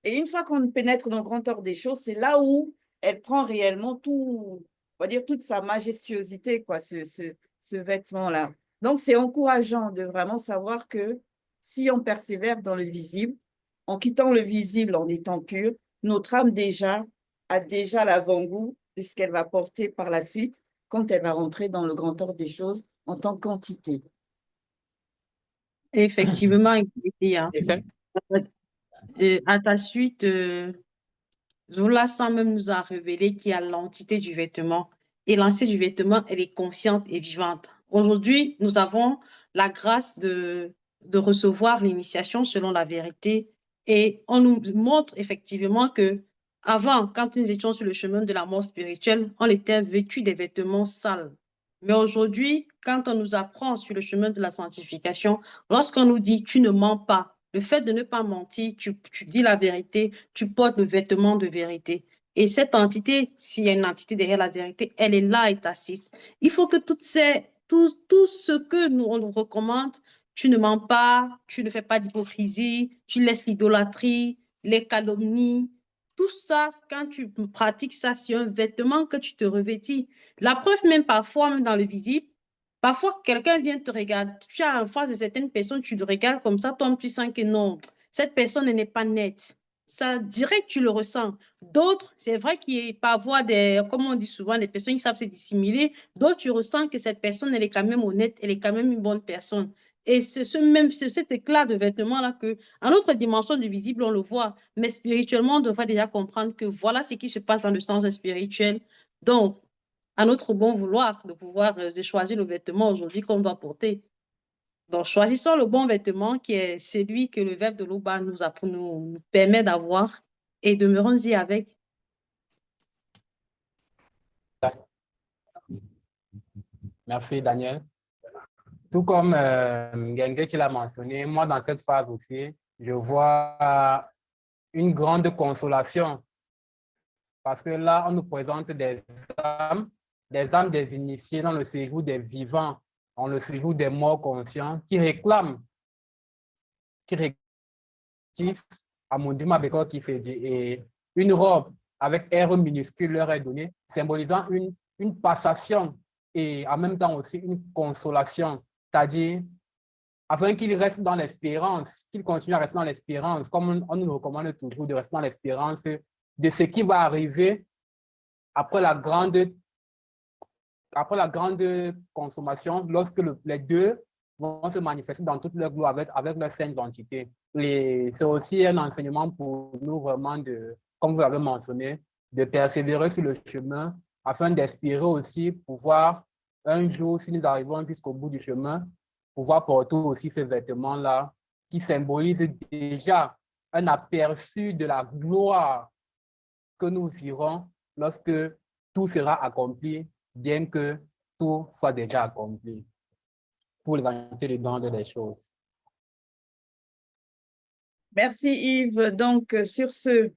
Et une fois qu'on pénètre dans le grand ordre des choses, c'est là où elle prend réellement tout, on va dire, toute sa majestuosité, quoi, ce vêtement-là. Donc, c'est encourageant de vraiment savoir que si on persévère dans le visible, en quittant le visible, en étant pur, notre âme a déjà l'avant-goût de ce qu'elle va porter par la suite quand elle va rentrer dans le grand ordre des choses en tant qu'entité. Effectivement, à ta suite, Zola sans même nous a révélé qu'il y a l'entité du vêtement. Et l'entité du vêtement, elle est consciente et vivante. Aujourd'hui, nous avons la grâce de recevoir l'initiation selon la vérité. Et on nous montre effectivement que avant, quand nous étions sur le chemin de la mort spirituelle, on était vêtus des vêtements sales. Mais aujourd'hui, quand on nous apprend sur le chemin de la sanctification, lorsqu'on nous dit « tu ne mens pas », le fait de ne pas mentir, tu dis la vérité, tu portes le vêtement de vérité. Et cette entité, s'il y a une entité derrière la vérité, elle est là et t'assiste. Il faut que tout ce que on nous recommande, tu ne mens pas, tu ne fais pas d'hypocrisie, tu laisses l'idolâtrie, les calomnies, tout ça, quand tu pratiques ça, c'est un vêtement que tu te revêtis. La preuve, même parfois, même dans le visible, parfois, quelqu'un vient te regarder, tu as en face de certaines personnes, tu te regardes comme ça, toi, tu sens que non, cette personne n'est pas nette. Ça, direct, tu le ressens. D'autres, c'est vrai qu'il y a parfois comme on dit souvent, des personnes qui savent se dissimuler. D'autres, tu ressens que cette personne, elle est quand même honnête, elle est quand même une bonne personne. Et c'est cet éclat de vêtements-là que, à notre dimension du visible, on le voit. Mais spirituellement, on devrait déjà comprendre que voilà ce qui se passe dans le sens spirituel. Donc, à notre bon vouloir de pouvoir de choisir le vêtement aujourd'hui qu'on doit porter. Donc, choisissons le bon vêtement qui est celui que le Verbe de l'Oba nous permet d'avoir et demeurons-y avec. Merci, Daniel. Tout comme Ngenge qui l'a mentionné, moi, dans cette phase aussi, je vois une grande consolation parce que là, on nous présente des âmes des initiés dans le séjour des vivants, dans le séjour des morts conscients, qui réclament à Mundima Beko qui fait et une robe avec R minuscule leur est donnée, symbolisant une passation et en même temps aussi une consolation, c'est-à-dire afin qu'ils restent dans l'espérance, qu'ils continuent à rester dans l'espérance, comme on nous recommande toujours de rester dans l'espérance de ce qui va arriver après la grande consommation, lorsque les deux vont se manifester dans toute leur gloire avec leur sainte identité. C'est aussi un enseignement pour nous vraiment comme vous l'avez mentionné, de persévérer sur le chemin afin d'espérer aussi pouvoir un jour, si nous arrivons jusqu'au bout du chemin, pouvoir porter aussi ces vêtements-là qui symbolisent déjà un aperçu de la gloire que nous irons lorsque tout sera accompli, bien que tout soit déjà accompli pour l'évangile du don des choses. Merci Yves. Donc, sur ce,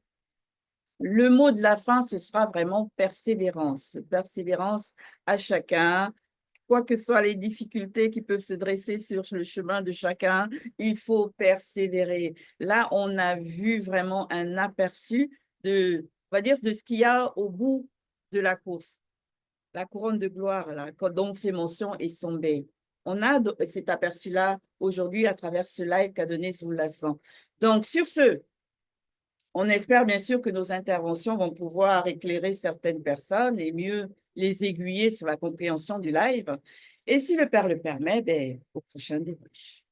le mot de la fin, ce sera vraiment persévérance. Persévérance à chacun. Quoi que soient les difficultés qui peuvent se dresser sur le chemin de chacun, il faut persévérer. Là, on a vu vraiment un aperçu on va dire, de ce qu'il y a au bout de la course. La couronne de gloire, là, dont on fait mention et Sombé. On a cet aperçu-là aujourd'hui à travers ce live qu'a donné Zoulasan. Donc, sur ce, on espère bien sûr que nos interventions vont pouvoir éclairer certaines personnes et mieux les aiguiller sur la compréhension du live. Et si le Père le permet, ben, au prochain débrief.